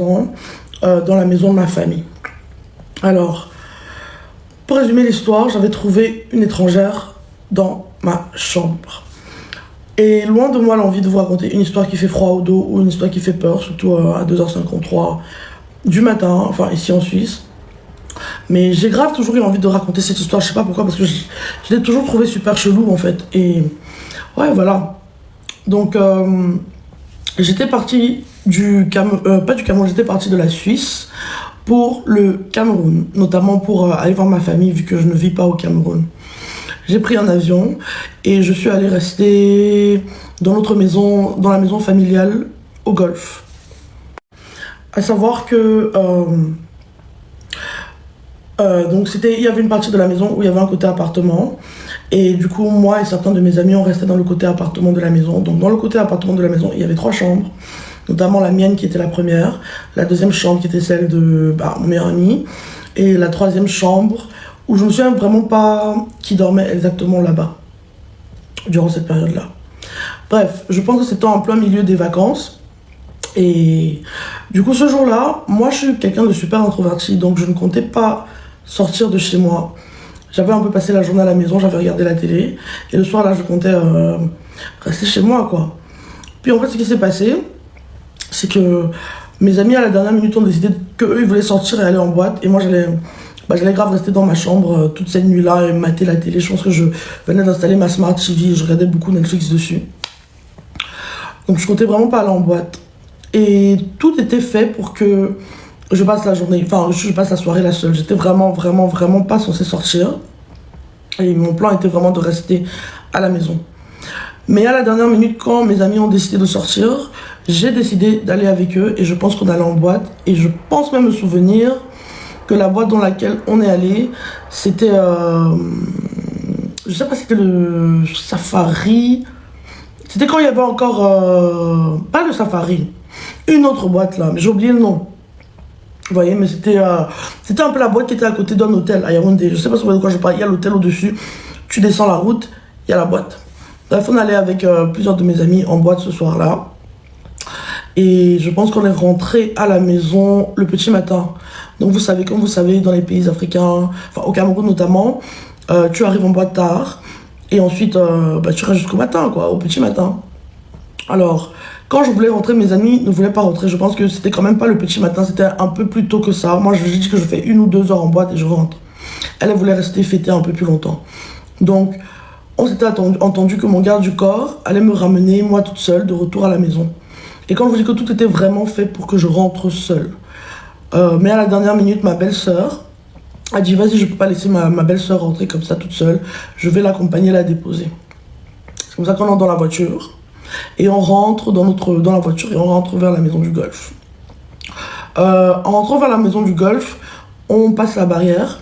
ans dans la maison de ma famille. Alors, pour résumer l'histoire, j'avais trouvé une étrangère dans ma chambre. Et loin de moi l'envie de vous raconter une histoire qui fait froid au dos ou une histoire qui fait peur, surtout à 2h53 du matin, enfin ici en Suisse. Mais j'ai grave toujours eu envie de raconter cette histoire, je sais pas pourquoi, parce que je l'ai toujours trouvé super chelou en fait. Et ouais, voilà. Donc, j'étais partie pas du Cameroun, j'étais partie de la Suisse pour le Cameroun, notamment pour aller voir ma famille vu que je ne vis pas au Cameroun. J'ai pris un avion et je suis allée rester dans notre maison, dans la maison familiale au Golfe. À savoir que donc il y avait une partie de la maison où il y avait un côté appartement et du coup moi et certains de mes amis on restait dans le côté appartement de la maison. Donc dans le côté appartement de la maison il y avait 3 chambres, notamment la mienne qui était la première, la deuxième chambre qui était celle de mon meilleur ami et la troisième chambre où je me souviens vraiment pas qui dormait exactement là-bas durant cette période-là. Bref, je pense que c'était en plein milieu des vacances. Et du coup, ce jour-là, moi, je suis quelqu'un de super introverti, donc je ne comptais pas sortir de chez moi. J'avais un peu passé la journée à la maison, j'avais regardé la télé, et le soir, là, je comptais rester chez moi, quoi. Puis en fait, ce qui s'est passé, c'est que mes amis, à la dernière minute, ont décidé qu'eux, ils voulaient sortir et aller en boîte, et moi, j'allais grave rester dans ma chambre toute cette nuit-là et mater la télé. Je pense que je venais d'installer ma Smart TV et je regardais beaucoup Netflix dessus. Donc je comptais vraiment pas aller en boîte. Et tout était fait pour que je passe la journée, enfin je passe la soirée là seule. J'étais vraiment pas censée sortir. Et mon plan était vraiment de rester à la maison. Mais à la dernière minute, quand mes amis ont décidé de sortir, j'ai décidé d'aller avec eux et je pense qu'on allait en boîte. Et je pense même me souvenir que la boîte dans laquelle on est allé, c'était, je sais pas si c'était le Safari, c'était quand il y avait encore, pas le Safari, une autre boîte là, mais j'ai oublié le nom. Vous voyez, mais c'était un peu la boîte qui était à côté d'un hôtel à Yaoundé. Je sais pas si vous voyez de quoi je parle, il y a l'hôtel au-dessus, tu descends la route, il y a la boîte. Bref, on allait avec plusieurs de mes amis en boîte ce soir-là. Et je pense qu'on est rentré à la maison le petit matin. Donc vous savez, comme vous savez, dans les pays africains, enfin au Cameroun notamment, tu arrives en boîte tard et ensuite tu restes jusqu'au matin, quoi, au petit matin. Alors, quand je voulais rentrer, mes amis ne voulaient pas rentrer. Je pense que c'était quand même pas le petit matin, c'était un peu plus tôt que ça. Moi, je lui ai dit que je fais 1 ou 2 heures en boîte et je rentre. Elle voulait rester fêter un peu plus longtemps. Donc, on s'était entendu que mon garde du corps allait me ramener, moi toute seule, de retour à la maison. Et quand je vous dis que tout était vraiment fait pour que je rentre seule. Mais à la dernière minute, ma belle-sœur a dit « Vas-y, je peux pas laisser ma belle-sœur rentrer comme ça toute seule. Je vais l'accompagner, la déposer. » C'est comme ça qu'on entre dans la voiture. Et on rentre dans la voiture et on rentre vers la maison du Golfe. En rentrant vers la maison du Golfe, on passe la barrière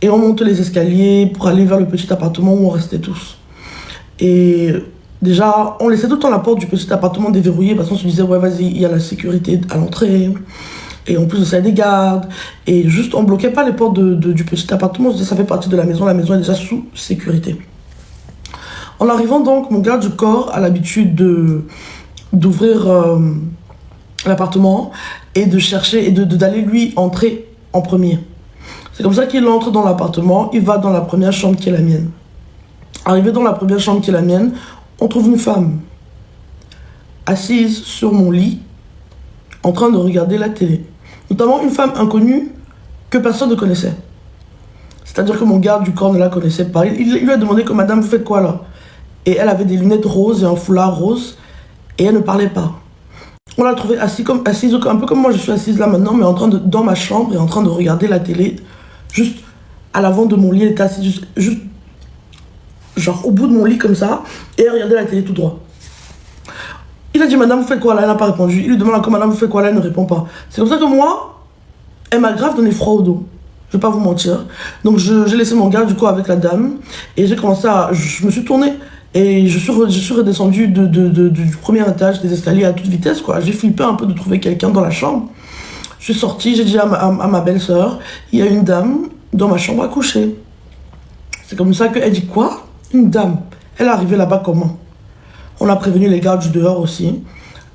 et on monte les escaliers pour aller vers le petit appartement où on restait tous. Et déjà, on laissait tout le temps la porte du petit appartement déverrouillée parce qu'on se disait « Ouais, vas-y, il y a la sécurité à l'entrée. » Et en plus de ça, il y a des gardes. Et juste, on bloquait pas les portes du petit appartement. On se disait, ça fait partie de la maison est déjà sous sécurité. En arrivant donc, mon garde du corps a l'habitude d'ouvrir l'appartement et de chercher et d'aller lui entrer en premier. C'est comme ça qu'il entre dans l'appartement. Il va dans la première chambre qui est la mienne. Arrivé dans la première chambre qui est la mienne, on trouve une femme assise sur mon lit en train de regarder la télé. Notamment une femme inconnue que personne ne connaissait. C'est-à-dire que mon garde du corps ne la connaissait pas. Il lui a demandé que madame, vous faites quoi là? Et elle avait des lunettes roses et un foulard rose et elle ne parlait pas. On l'a trouvée assise un peu comme moi je suis assise là maintenant, mais dans ma chambre et en train de regarder la télé, juste à l'avant de mon lit. Elle était assise juste genre au bout de mon lit comme ça et elle regardait la télé tout droit. Il a dit, madame, vous faites quoi là? Elle n'a pas répondu. Il lui demande encore, madame, vous faites quoi là? Elle ne répond pas. C'est comme ça que moi, elle m'a grave donné froid au dos. Je vais pas vous mentir. Donc, j'ai laissé mon garde du coup avec la dame. Et j'ai commencé je me suis tournée. Et je suis redescendue du premier étage des escaliers à toute vitesse, quoi. J'ai flippé un peu de trouver quelqu'un dans la chambre. Je suis sortie, j'ai dit à ma belle-sœur, il y a une dame dans ma chambre à coucher. C'est comme ça qu'elle dit, quoi? Une dame? Elle est arrivée là-bas comment? On a prévenu les gardes du dehors aussi.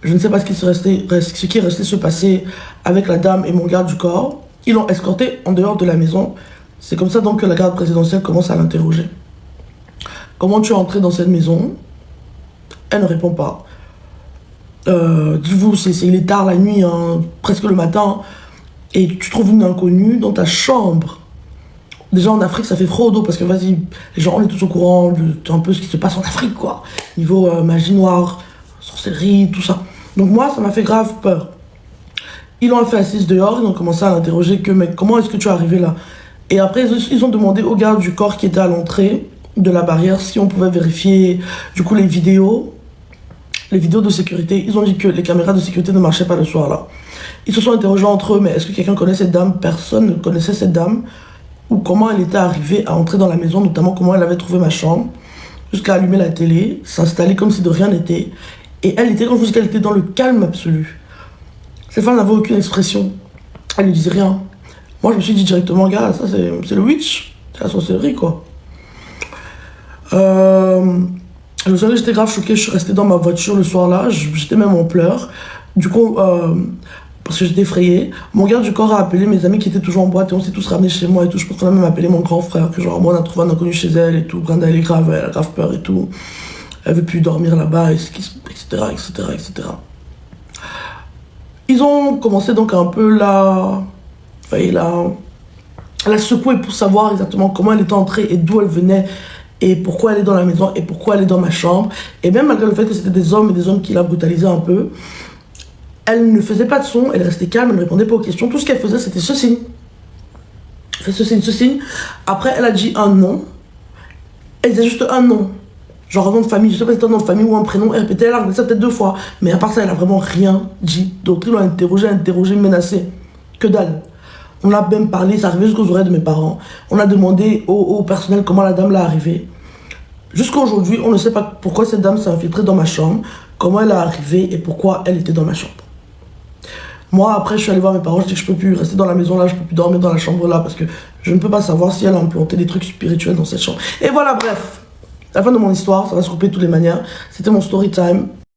Je ne sais pas ce qui est resté se passer avec la dame et mon garde du corps. Ils l'ont escorté en dehors de la maison. C'est comme ça donc que la garde présidentielle commence à l'interroger. Comment tu es entré dans cette maison? Elle ne répond pas. Dites-vous, il est tard la nuit, hein, presque le matin, et tu trouves une inconnue dans ta chambre. Déjà en Afrique, ça fait froid au dos parce que vas-y, les gens, on est tous au courant de un peu ce qui se passe en Afrique, quoi. Niveau magie noire, sorcellerie, tout ça. Donc moi, ça m'a fait grave peur. Ils l'ont fait assise dehors, ils ont commencé à l'interroger que, mec, comment est-ce que tu es arrivé là? Et après, ils ont demandé au garde du corps qui était à l'entrée de la barrière si on pouvait vérifier, du coup, les vidéos de sécurité. Ils ont dit que les caméras de sécurité ne marchaient pas le soir là. Ils se sont interrogés entre eux, mais est-ce que quelqu'un connaît cette dame? Personne ne connaissait cette dame. Ou comment elle était arrivée à entrer dans la maison, notamment comment elle avait trouvé ma chambre, jusqu'à allumer la télé, s'installer comme si de rien n'était. Et elle était, quand je vous dis qu'elle était dans le calme absolu. Cette femme n'avait aucune expression. Elle ne disait rien. Moi, je me suis dit directement, gars, ça c'est le witch. C'est la sorcellerie, quoi. Je me souviens, j'étais grave choquée. Je suis restée dans ma voiture le soir-là. J'étais même en pleurs. Du coup, parce que j'étais effrayée, mon garde du corps a appelé mes amis qui étaient toujours en boîte et on s'est tous ramenés chez moi et tout. Je pense qu'on a même appelé mon grand frère, que genre, moi, on a trouvé un inconnu chez elle et tout. Brenda, elle est grave, elle a grave peur et tout. Elle veut plus dormir là-bas, etc., etc., etc. Ils ont commencé donc un peu la secouer pour savoir exactement comment elle était entrée et d'où elle venait et pourquoi elle est dans la maison et pourquoi elle est dans ma chambre. Et même malgré le fait que c'était des hommes et des hommes qui la brutalisaient un peu, elle ne faisait pas de son, elle restait calme, elle ne répondait pas aux questions. Tout ce qu'elle faisait, c'était ce signe. Ce signe. Après, elle a dit un nom. Elle disait juste un nom. Genre un nom de famille, je sais pas si c'était un nom de famille ou un prénom, elle répétait, elle a répété ça peut-être 2 fois. Mais à part ça, elle a vraiment rien dit. Donc ils l'ont interrogé, menacé. Que dalle. On a même parlé, ça arrivait jusqu'aux oreilles de mes parents. On a demandé au personnel comment la dame l'a arrivée. Jusqu'à aujourd'hui, on ne sait pas pourquoi cette dame s'est infiltrée dans ma chambre, comment elle est arrivée et pourquoi elle était dans ma chambre. Moi, après, je suis allée voir mes parents, je dis que je peux plus rester dans la maison là, je peux plus dormir dans la chambre là, parce que je ne peux pas savoir si elle a implanté des trucs spirituels dans cette chambre. Et voilà, bref. La fin de mon histoire, ça va se couper de toutes les manières. C'était mon story time.